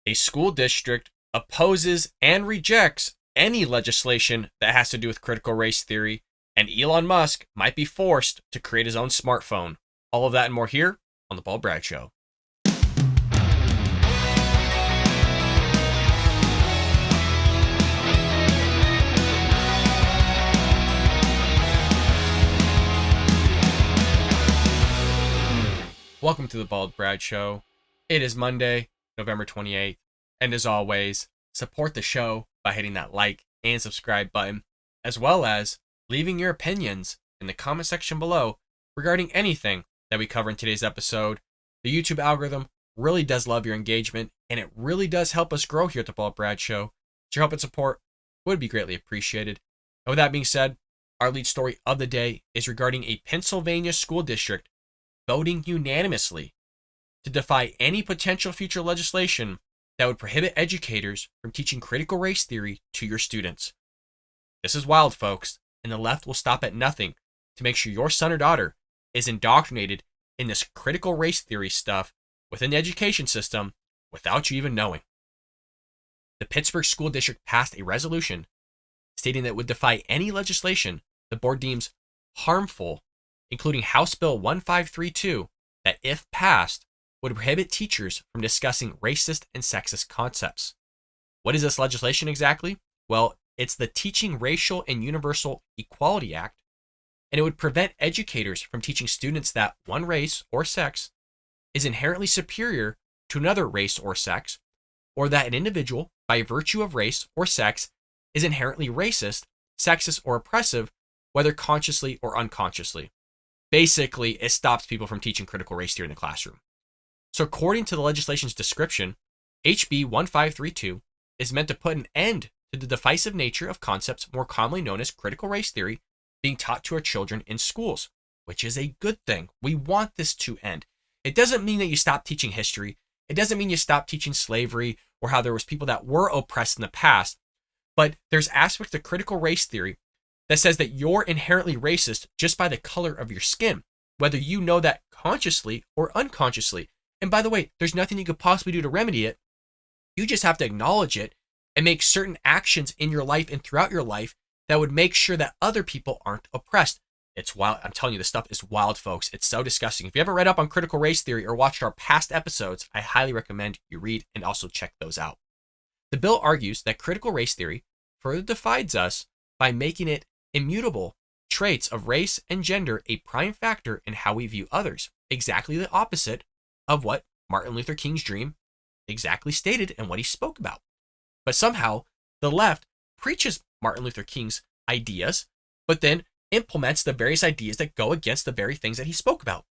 a school district opposes and rejects any legislation that has to do with critical race theory, and Elon Musk might be forced to create his own smartphone. All of that and more here on The Bald Brad Show. Welcome to The Bald Brad Show. It is Monday, November 28th, and as always, support the show by hitting that like and subscribe button, as well as leaving your opinions in the comment section below regarding anything that we cover in today's episode. The YouTube algorithm really does love your engagement, and it really does help us grow here at The Bald Brad Show. Your help and support would be greatly appreciated. And with that being said, our lead story of the day is regarding a Pennsylvania school district voting unanimously to defy any potential future legislation that would prohibit educators from teaching critical race theory to your students. This is wild, folks, and the left will stop at nothing to make sure your son or daughter is indoctrinated in this critical race theory stuff within the education system without you even knowing. The Pittsburgh School District passed a resolution stating that it would defy any legislation the board deems harmful, including House Bill 1532, that if passed, would prohibit teachers from discussing racist and sexist concepts. What is this legislation exactly? Well, it's the Teaching Racial and Universal Equality Act, and it would prevent educators from teaching students that one race or sex is inherently superior to another race or sex, or that an individual, by virtue of race or sex, is inherently racist, sexist, or oppressive, whether consciously or unconsciously. Basically, it stops people from teaching critical race theory in the classroom. So according to the legislation's description, HB 1532 is meant to put an end to the divisive nature of concepts more commonly known as critical race theory being taught to our children in schools, which is a good thing. We want this to end. It doesn't mean that you stop teaching history. It doesn't mean you stop teaching slavery or how there was people that were oppressed in the past. But there's aspects of critical race theory that says that you're inherently racist just by the color of your skin, whether you know that consciously or unconsciously. And by the way, there's nothing you could possibly do to remedy it. You just have to acknowledge it and make certain actions in your life and throughout your life that would make sure that other people aren't oppressed. It's wild. I'm telling you, this stuff is wild, folks. It's so disgusting. If you haven't read up on critical race theory or watched our past episodes, I highly recommend you read and also check those out. The bill argues that critical race theory further divides us by making it immutable traits of race and gender a prime factor in how we view others, exactly the opposite of what Martin Luther King's dream exactly stated and what he spoke about. But somehow the left preaches Martin Luther King's ideas, but then implements the various ideas that go against the very things that he spoke about.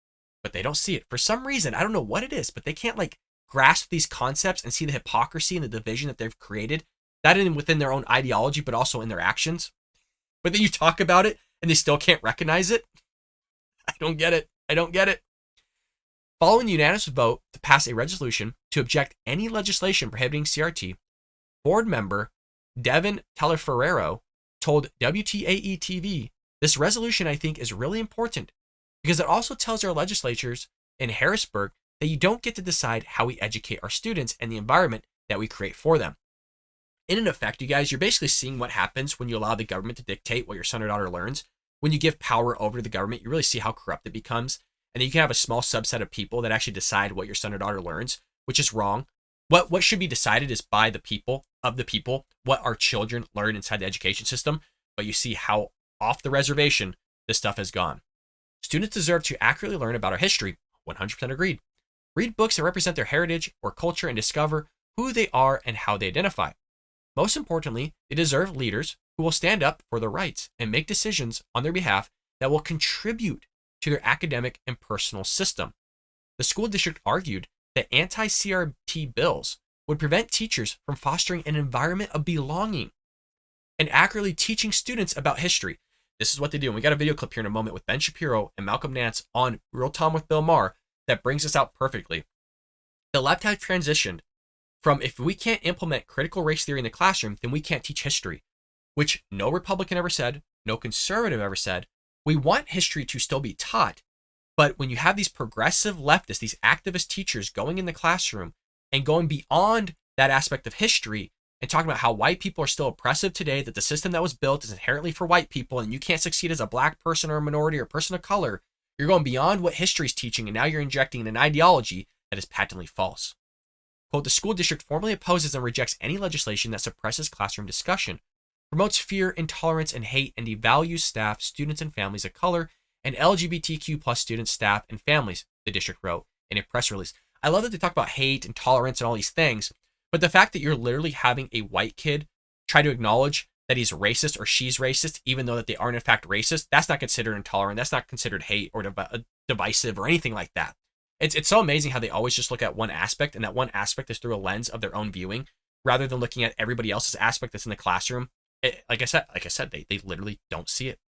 But they don't see it. For some reason, I don't know what it is, but they can't grasp these concepts and see the hypocrisy and the division that they've created, not even within their own ideology, but also in their actions. But then you talk about it and they still can't recognize it. I don't get it. I don't get it. Following the unanimous vote to pass a resolution to object any legislation prohibiting CRT, board member Devin Talaferrero told WTAE-TV, "This resolution, I think, is really important because it also tells our legislatures in Harrisburg that you don't get to decide how we educate our students and the environment that we create for them." In effect, you guys, you're basically seeing what happens when you allow the government to dictate what your son or daughter learns. When you give power over to the government, you really see how corrupt it becomes. And then you can have a small subset of people that actually decide what your son or daughter learns, which is wrong. What should be decided is by the people, what our children learn inside the education system. But you see how off the reservation this stuff has gone. Students deserve to accurately learn about our history. 100% agreed. Read books that represent their heritage or culture and discover who they are and how they identify. Most importantly, they deserve leaders who will stand up for their rights and make decisions on their behalf that will contribute to their academic and personal system. The school district argued that anti-CRT bills would prevent teachers from fostering an environment of belonging and accurately teaching students about history. This is what they do. And we got a video clip here in a moment with Ben Shapiro and Malcolm Nance on Real Time with Bill Maher that brings this out perfectly. The left have transitioned from, if we can't implement critical race theory in the classroom, then we can't teach history, which no Republican ever said, no conservative ever said. We want history to still be taught, but when you have these progressive leftists, these activist teachers going in the classroom and going beyond that aspect of history and talking about how white people are still oppressive today, that the system that was built is inherently for white people and you can't succeed as a black person or a minority or person of color, you're going beyond what history is teaching and now you're injecting an ideology that is patently false. Quote, the school district formally opposes and rejects any legislation that suppresses classroom discussion, promotes fear, intolerance, and hate, and devalues staff, students, and families of color, and LGBTQ plus students, staff, and families, the district wrote in a press release. I love that they talk about hate and tolerance and all these things, but the fact that you're literally having a white kid try to acknowledge that he's racist or she's racist, even though that they aren't in fact racist, that's not considered intolerant, that's not considered hate or divisive or anything like that. It's so amazing how they always just look at one aspect, and that one aspect is through a lens of their own viewing, rather than looking at everybody else's aspect that's in the classroom. Like I said, they literally don't see it.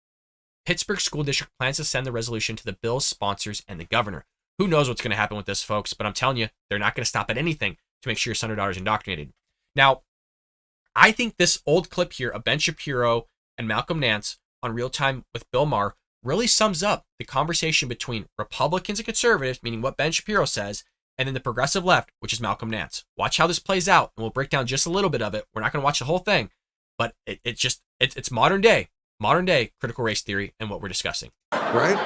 Pittsburgh School District plans to send the resolution to the bill's sponsors and the governor. Who knows what's going to happen with this, folks, but I'm telling you, they're not going to stop at anything to make sure your son or daughter is indoctrinated. Now, I think this old clip here of Ben Shapiro and Malcolm Nance on Real Time with Bill Maher really sums up the conversation between Republicans and conservatives, meaning what Ben Shapiro says, and then the progressive left, which is Malcolm Nance. Watch how this plays out, and we'll break down just a little bit of it. We're not going to watch the whole thing, but it's modern day critical race theory and what we're discussing. Right?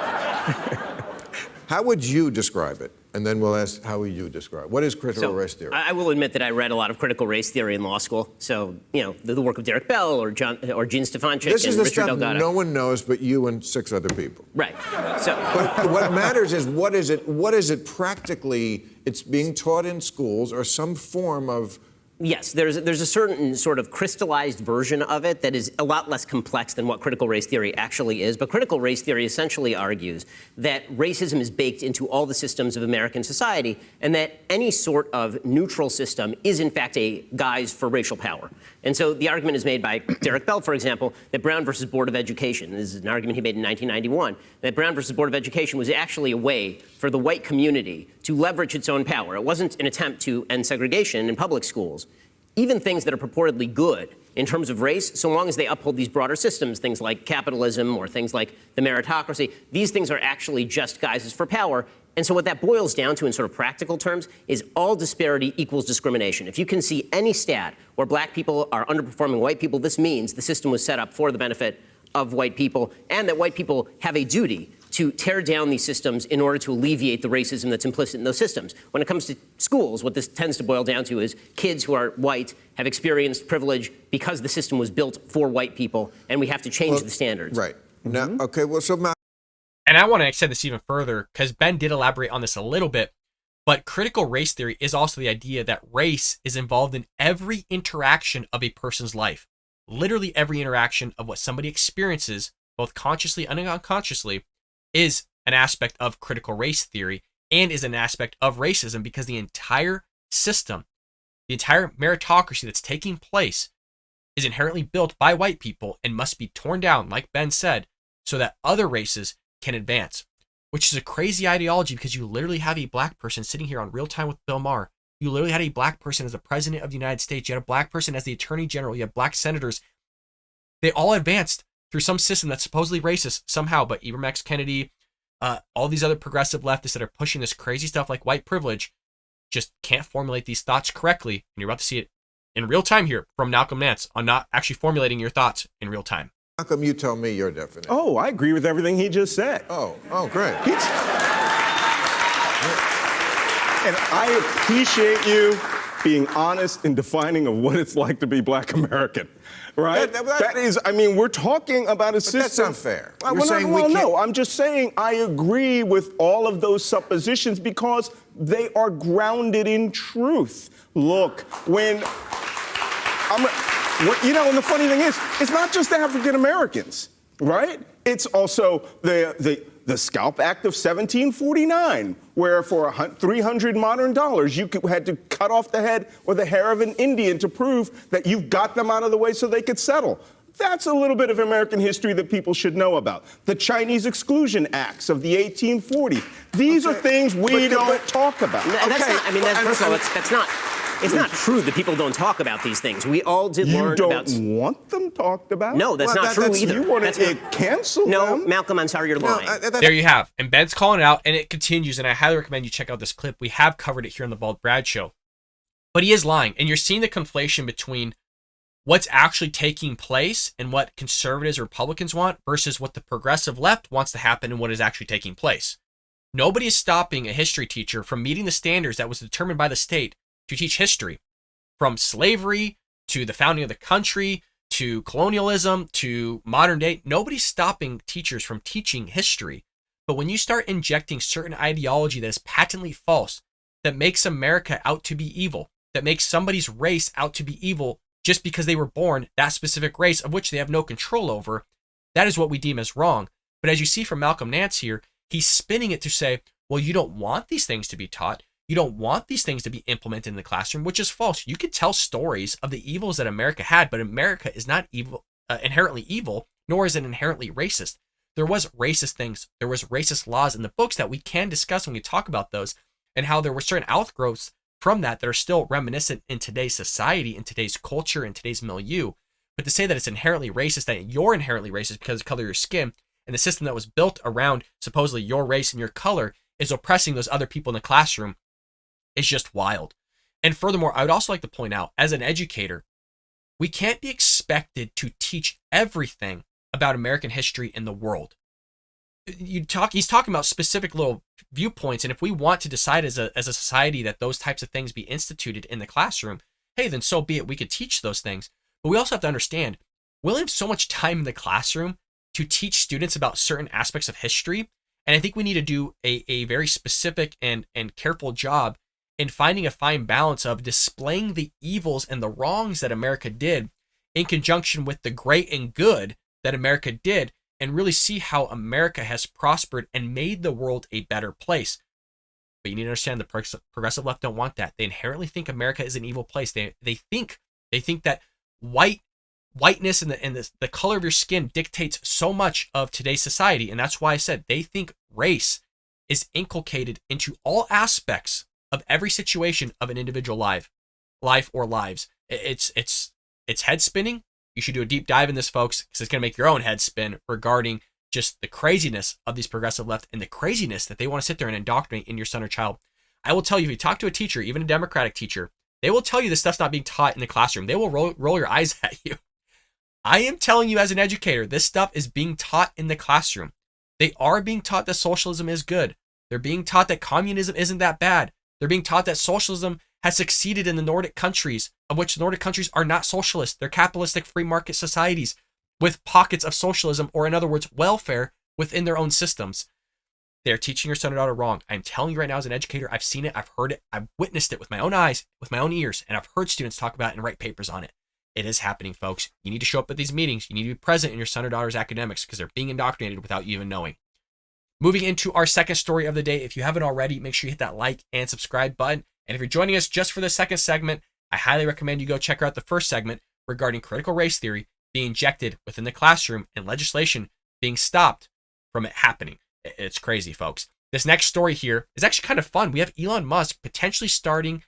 How would you describe it? And then we'll ask, how would you describe it? What is critical race theory? I will admit that I read a lot of critical race theory in law school. So, the work of Derek Bell or Gene Stefanczyk this and is the Richard stuff Delgado. No one knows but you and 6 other people. Right. So, but what matters is what is it practically? It's being taught in schools or some form of. Yes, there's a certain sort of crystallized version of it that is a lot less complex than what critical race theory actually is. But critical race theory essentially argues that racism is baked into all the systems of American society and that any sort of neutral system is, in fact, a guise for racial power. And so the argument is made by Derek Bell, for example, that Brown versus Board of Education, this is an argument he made in 1991, that Brown versus Board of Education was actually a way for the white community to leverage its own power. It wasn't an attempt to end segregation in public schools. Even things that are purportedly good in terms of race, so long as they uphold these broader systems, things like capitalism or things like the meritocracy, these things are actually just guises for power. And so what that boils down to in sort of practical terms is all disparity equals discrimination. If you can see any stat where black people are underperforming white people, this means the system was set up for the benefit of white people and that white people have a duty to tear down these systems in order to alleviate the racism that's implicit in those systems. When it comes to schools, what this tends to boil down to is kids who are white have experienced privilege because the system was built for white people, and we have to change the standards. Right. Now, okay, well, so And I want to extend this even further because Ben did elaborate on this a little bit, but critical race theory is also the idea that race is involved in every interaction of a person's life. Literally every interaction of what somebody experiences, both consciously and unconsciously, is an aspect of critical race theory and is an aspect of racism because the entire system, the entire meritocracy that's taking place is inherently built by white people and must be torn down, like Ben said, so that other races can advance, which is a crazy ideology because you literally have a black person sitting here on Real Time with Bill Maher. You literally had a black person as the president of the United States. You had a black person as the attorney general. You have black senators. They all advanced through some system that's supposedly racist somehow, but Ibram X. Kennedy, all these other progressive leftists that are pushing this crazy stuff like white privilege just can't formulate these thoughts correctly. And you're about to see it in real time here from Malcolm Nance on not actually formulating your thoughts in real time. how come you tell me your definition? Oh, I agree with everything he just said. Oh, great. And I appreciate you being honest in defining of what it's like to be black American, right? That is, I mean, we're talking about a system. That's unfair. No, I'm just saying I agree with all of those suppositions because they are grounded in truth. Look, and the funny thing is, it's not just African Americans, right? It's also the Scalp Act of 1749, where for $300 modern dollars, you had to cut off the head or the hair of an Indian to prove that you've got them out of the way so they could settle. That's a little bit of American history that people should know about. The Chinese Exclusion Acts of the 1840s. These are things we don't talk about. It's not true that people don't talk about these things. We all did learn about... You don't want them talked about? No, that's not true either. You want to cancel them? No, Malcolm, I'm sorry, you're lying. There you have. And Ben's calling it out, and it continues, and I highly recommend you check out this clip. We have covered it here on the Bald Brad Show. But he is lying. And you're seeing the conflation between what's actually taking place and what conservatives or Republicans want versus what the progressive left wants to happen and what is actually taking place. Nobody is stopping a history teacher from meeting the standards that was determined by the state to teach history, from slavery to the founding of the country to colonialism to modern day. Nobody's stopping teachers from teaching history. But when you start injecting certain ideology that is patently false, that makes America out to be evil, that makes somebody's race out to be evil just because they were born that specific race of which they have no control over, that is what we deem as wrong. But as you see from Malcolm Nance here, he's spinning it to say, well, you don't want these things to be taught. You don't want these things to be implemented in the classroom, which is false. You could tell stories of the evils that America had, but America is not evil, inherently evil, nor is it inherently racist. There was racist things. There was racist laws in the books that we can discuss when we talk about those, and how there were certain outgrowths from that are still reminiscent in today's society, in today's culture, in today's milieu. But to say that it's inherently racist, that you're inherently racist because of the color of your skin, and the system that was built around supposedly your race and your color is oppressing those other people in the classroom, is just wild. And furthermore, I would also like to point out, as an educator, we can't be expected to teach everything about American history in the world. He's talking about specific little viewpoints, and if we want to decide as a society that those types of things be instituted in the classroom, hey, then so be it. We could teach those things. But we also have to understand, we only have so much time in the classroom to teach students about certain aspects of history. And I think we need to do a very specific and careful job in finding a fine balance of displaying the evils and the wrongs that America did in conjunction with the great and good that America did, and really see how America has prospered and made the world a better place. But you need to understand the progressive left don't want that. They inherently think America is an evil place. They think that whiteness and the color of your skin dictates so much of today's society. And that's why I said they think race is inculcated into all aspects of every situation of an individual life or lives. It's head spinning. You should do a deep dive in this, folks, because it's going to make your own head spin regarding just the craziness of these progressive left and the craziness that they want to sit there and indoctrinate in your son or child. I will tell you, if you talk to a teacher, even a Democratic teacher, they will tell you this stuff's not being taught in the classroom. They will roll your eyes at you. I am telling you as an educator, this stuff is being taught in the classroom. They are being taught that socialism is good. They're being taught that communism isn't that bad. They're being taught that socialism has succeeded in the Nordic countries, of which the Nordic countries are not socialist. They're capitalistic free market societies with pockets of socialism, or in other words, welfare within their own systems. They're teaching your son or daughter wrong. I'm telling you right now as an educator, I've seen it, I've heard it, I've witnessed it with my own eyes, with my own ears, and I've heard students talk about it and write papers on it. It is happening, folks. You need to show up at these meetings. You need to be present in your son or daughter's academics because they're being indoctrinated without you even knowing. Moving into our second story of the day, if you haven't already, make sure you hit that like and subscribe button. And if you're joining us just for the second segment, I highly recommend you go check out the first segment regarding critical race theory being injected within the classroom and legislation being stopped from it happening. It's crazy, folks. This next story here is actually kind of fun. We have Elon Musk potentially starting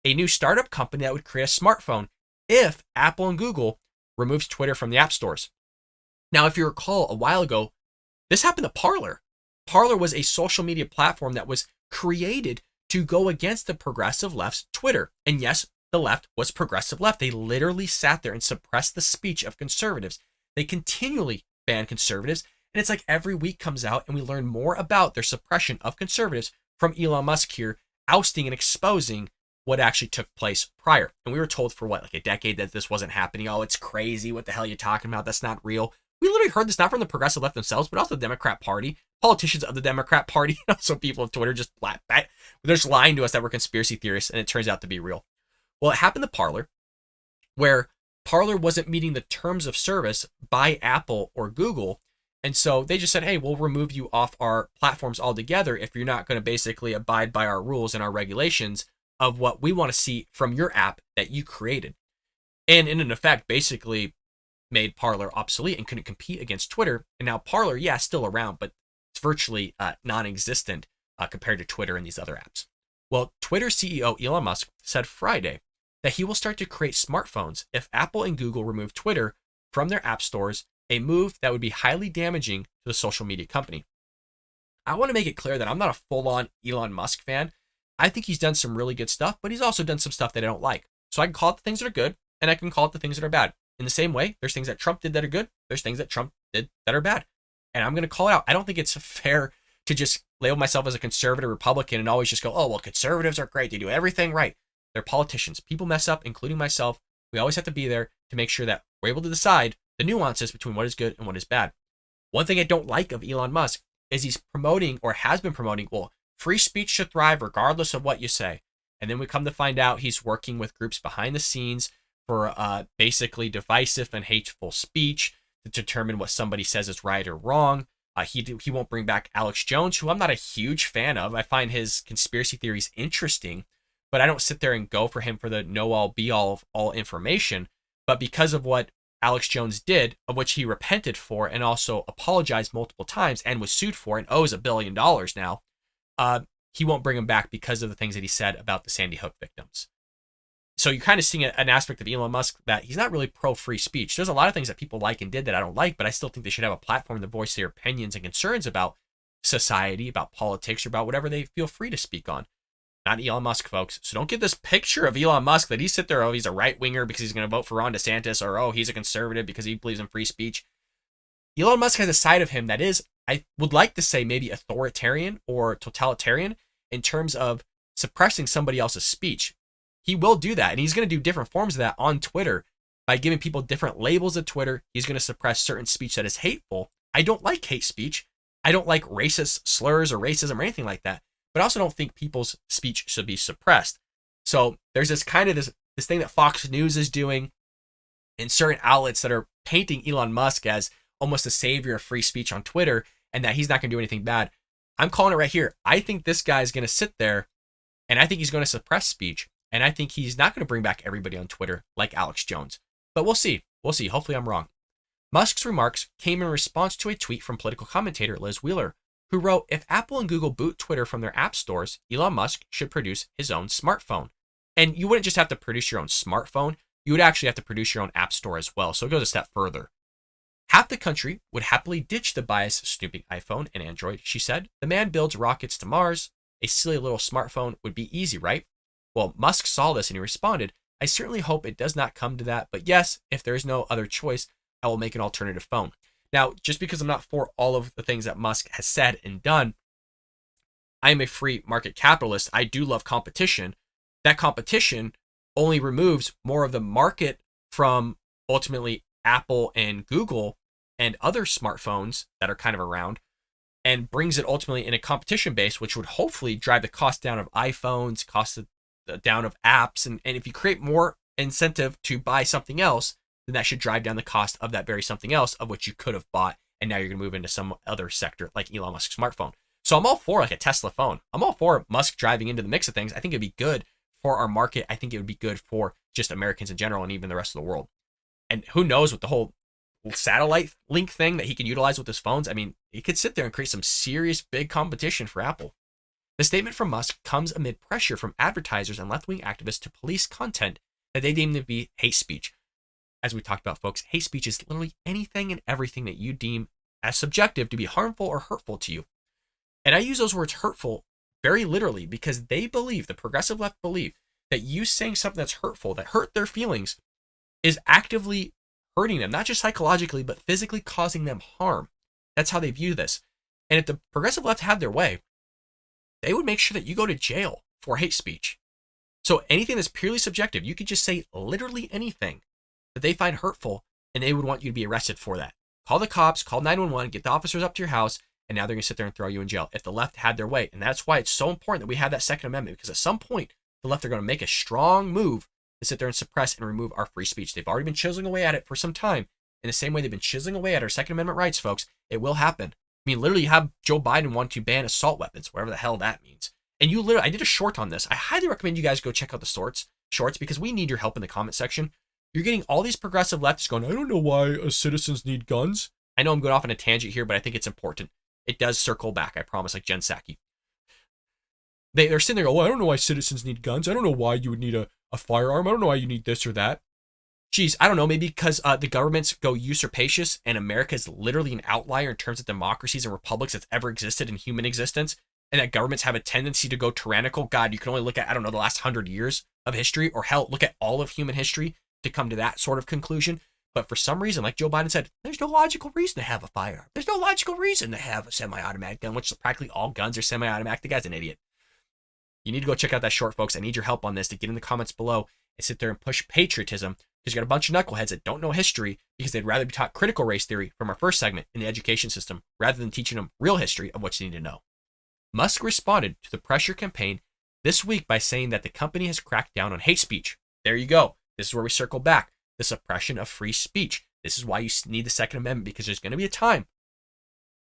a new startup company that would create a smartphone if Apple and Google removes Twitter from the app stores. Now, if you recall a while ago, this happened to Parler. Parler was a social media platform that was created to go against the progressive left's Twitter. And yes, the left was progressive left. They literally sat there and suppressed the speech of conservatives. They continually ban conservatives. And it's like every week comes out and we learn more about their suppression of conservatives from Elon Musk here, ousting and exposing what actually took place prior. And we were told for like a decade that this wasn't happening. Oh, it's crazy. What the hell are you talking about? That's not real. We literally heard this not from the progressive left themselves, but also the Democrat Party, politicians of the Democrat Party, and also people of Twitter just they're just lying to us that we're conspiracy theorists, and it turns out to be real. Well, it happened to Parler, where Parler wasn't meeting the terms of service by Apple or Google, and so they just said, hey, we'll remove you off our platforms altogether if you're not going to basically abide by our rules and our regulations of what we want to see from your app that you created. And in effect, basically made Parler obsolete and couldn't compete against Twitter. And now Parler, yeah, still around, but it's virtually non-existent compared to Twitter and these other apps. Well, Twitter CEO Elon Musk said Friday that he will start to create smartphones if Apple and Google remove Twitter from their app stores, a move that would be highly damaging to the social media company. I want to make it clear that I'm not a full-on Elon Musk fan. I think he's done some really good stuff, but he's also done some stuff that I don't like. So I can call it the things that are good, and I can call it the things that are bad. In the same way, there's things that Trump did that are good. There's things that Trump did that are bad. And I'm going to call it out. I don't think it's fair to just label myself as a conservative Republican and always just go, oh, well, conservatives are great. They do everything right. They're politicians. People mess up, including myself. We always have to be there to make sure that we're able to decide the nuances between what is good and what is bad. One thing I don't like of Elon Musk is he's promoting, or has been promoting, well, free speech should thrive regardless of what you say. And then we come to find out he's working with groups behind the scenes for basically divisive and hateful speech to determine what somebody says is right or wrong. He won't bring back Alex Jones, who I'm not a huge fan of. I find his conspiracy theories interesting, but I don't sit there and go for him for the know-all, be-all of all information. But because of what Alex Jones did, of which he repented for and also apologized multiple times and was sued for and owes $1 billion now, he won't bring him back because of the things that he said about the Sandy Hook victims. So you're kind of seeing an aspect of Elon Musk that he's not really pro-free speech. There's a lot of things that people like and did that I don't like, but I still think they should have a platform to voice their opinions and concerns about society, about politics, or about whatever they feel free to speak on. Not Elon Musk, folks. So don't get this picture of Elon Musk that he's sit there, oh, he's a right-winger because he's going to vote for Ron DeSantis, or oh, he's a conservative because he believes in free speech. Elon Musk has a side of him that is, I would like to say, maybe authoritarian or totalitarian in terms of suppressing somebody else's speech. He will do that, and he's going to do different forms of that on Twitter by giving people different labels of Twitter. He's going to suppress certain speech that is hateful. I don't like hate speech. I don't like racist slurs or racism or anything like that, but I also don't think people's speech should be suppressed. So there's this kind of this thing that Fox News is doing and certain outlets that are painting Elon Musk as almost a savior of free speech on Twitter and that he's not going to do anything bad. I'm calling it right here. I think this guy is going to sit there, and I think he's going to suppress speech. And I think he's not going to bring back everybody on Twitter like Alex Jones. But we'll see. We'll see. Hopefully I'm wrong. Musk's remarks came in response to a tweet from political commentator Liz Wheeler, who wrote, if Apple and Google boot Twitter from their app stores, Elon Musk should produce his own smartphone. And you wouldn't just have to produce your own smartphone. You would actually have to produce your own app store as well. So it goes a step further. Half the country would happily ditch the bias-snooping iPhone and Android, she said. The man builds rockets to Mars. A silly little smartphone would be easy, right? Well, Musk saw this and he responded, I certainly hope it does not come to that, but yes, if there is no other choice, I will make an alternative phone. Now, just because I'm not for all of the things that Musk has said and done, I am a free market capitalist. I do love competition. That competition only removes more of the market from ultimately Apple and Google and other smartphones that are kind of around, and brings it ultimately in a competition base, which would hopefully drive the cost down of iPhones, cost down of apps. And if you create more incentive to buy something else, then that should drive down the cost of that very something else of which you could have bought. And now you're going to move into some other sector like Elon Musk's smartphone. So I'm all for like a Tesla phone. I'm all for Musk driving into the mix of things. I think it'd be good for our market. I think it would be good for just Americans in general and even the rest of the world. And who knows with the whole satellite link thing that he can utilize with his phones. I mean, he could sit there and create some serious big competition for Apple. The statement from Musk comes amid pressure from advertisers and left-wing activists to police content that they deem to be hate speech. As we talked about, folks, hate speech is literally anything and everything that you deem as subjective to be harmful or hurtful to you. And I use those words hurtful very literally because they believe, the progressive left believe, that you saying something that's hurtful, that hurt their feelings, is actively hurting them, not just psychologically, but physically causing them harm. That's how they view this. And if the progressive left had their way, they would make sure that you go to jail for hate speech. So anything that's purely subjective, you could just say literally anything that they find hurtful, and they would want you to be arrested for that. Call the cops, call 911, get the officers up to your house, and now they're going to sit there and throw you in jail if the left had their way. And that's why it's so important that we have that Second Amendment, because at some point, the left are going to make a strong move to sit there and suppress and remove our free speech. They've already been chiseling away at it for some time. In the same way they've been chiseling away at our Second Amendment rights, folks, it will happen. I mean, literally, you have Joe Biden want to ban assault weapons, whatever the hell that means. And you literally, I did a short on this. I highly recommend you guys go check out the shorts because we need your help in the comment section. You're getting all these progressive leftists going, I don't know why citizens need guns. I know I'm going off on a tangent here, but I think it's important. It does circle back, I promise, like Jen Psaki. They're sitting there, I don't know why citizens need guns. I don't know why you would need a firearm. I don't know why you need this or that. Geez, I don't know, maybe because the governments go usurpacious and America is literally an outlier in terms of democracies and republics that's ever existed in human existence. and that governments have a tendency to go tyrannical. God, you can only look at, I don't know, the last 100 years of history, or hell, look at all of human history to come to that sort of conclusion. But for some reason, like Joe Biden said, there's no logical reason to have a firearm. There's no logical reason to have a semi-automatic gun, which practically all guns are semi-automatic. The guy's an idiot. You need to go check out that short, folks. I need your help on this, to get in the comments below and sit there and push patriotism, because you got a bunch of knuckleheads that don't know history because they'd rather be taught critical race theory from our first segment in the education system rather than teaching them real history of what you need to know. Musk responded to the pressure campaign this week by saying that the company has cracked down on hate speech. There you go. This is where we circle back. The suppression of free speech. This is why you need the Second Amendment, because there's going to be a time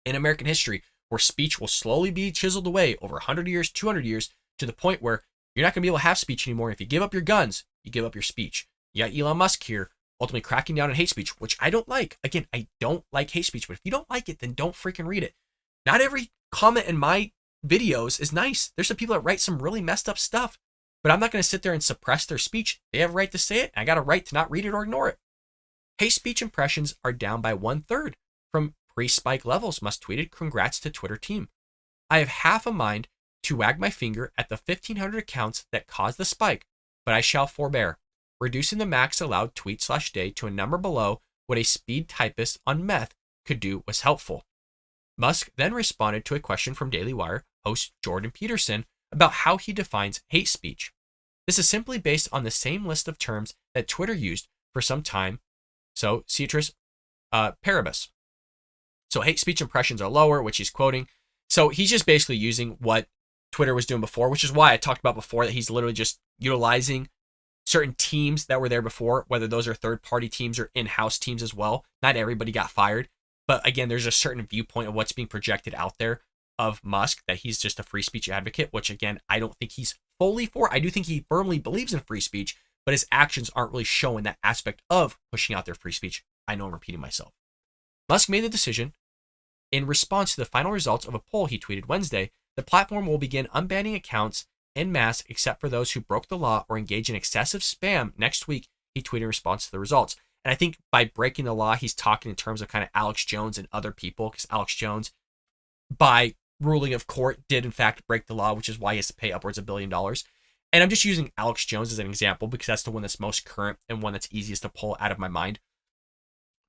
in American history where speech will slowly be chiseled away over 100 years, 200 years, to the point where you're not going to be able to have speech anymore. If you give up your guns, you give up your speech. You got Elon Musk here ultimately cracking down on hate speech, which I don't like. Again, I don't like hate speech, but if you don't like it, then don't freaking read it. Not every comment in my videos is nice. There's some people that write some really messed up stuff, but I'm not going to sit there and suppress their speech. They have a right to say it, and I got a right to not read it or ignore it. Hate speech impressions are down by 1/3 from pre-spike levels, Musk tweeted. Congrats to Twitter team. I have half a mind to wag my finger at the 1,500 accounts that caused the spike, but I shall forbear. Reducing the max allowed tweet/day to a number below what a speed typist on meth could do was helpful. Musk then responded to a question from Daily Wire host Jordan Peterson about how he defines hate speech. This is simply based on the same list of terms that Twitter used for some time, so ceteris paribus. So hate speech impressions are lower, which he's quoting. So he's just basically using what Twitter was doing before, which is why I talked about before that he's literally just utilizing certain teams that were there before, whether those are third-party teams or in-house teams as well. Not everybody got fired. But again, there's a certain viewpoint of what's being projected out there of Musk, that he's just a free speech advocate, which again, I don't think he's fully for. I do think he firmly believes in free speech, but his actions aren't really showing that aspect of pushing out their free speech. I know I'm repeating myself. Musk made the decision in response to the final results of a poll he tweeted Wednesday. The platform will begin unbanning accounts en masse except for those who broke the law or engage in excessive spam next week, he tweeted in response to the results. And I think by breaking the law, he's talking in terms of kind of Alex Jones and other people, because Alex Jones, by ruling of court, did in fact break the law, which is why he has to pay upwards of $1 billion. And I'm just using Alex Jones as an example because that's the one that's most current and one that's easiest to pull out of my mind.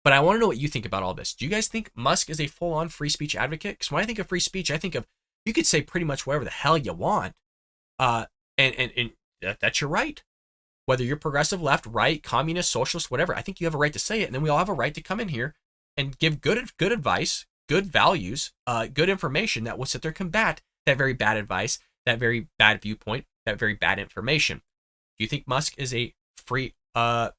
But I want to know what you think about all this. Do you guys think Musk is a full-on free speech advocate? Because when I think of free speech, I think of, you could say pretty much whatever the hell you want. And that's your right. Whether you're progressive, left, right, communist, socialist, whatever, I think you have a right to say it. And then we all have a right to come in here and give good advice, good values, good information that will sit there and combat that very bad advice, that very bad viewpoint, that very bad information. Do you think Musk is a free,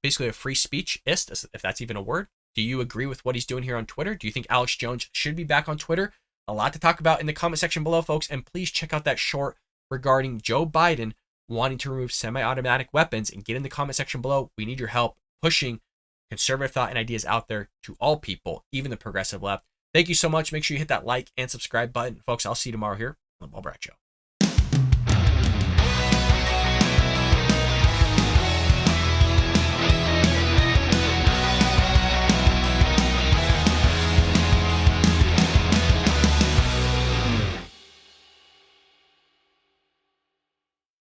basically a free speechist, if that's even a word? Do you agree with what he's doing here on Twitter? Do you think Alex Jones should be back on Twitter? A lot to talk about in the comment section below, folks. And please check out that short regarding Joe Biden wanting to remove semi-automatic weapons, and get in the comment section below. We need your help pushing conservative thought and ideas out there to all people, even the progressive left. Thank you so much. Make sure you hit that like and subscribe button. Folks, I'll see you tomorrow here on The Paul Bragg Show.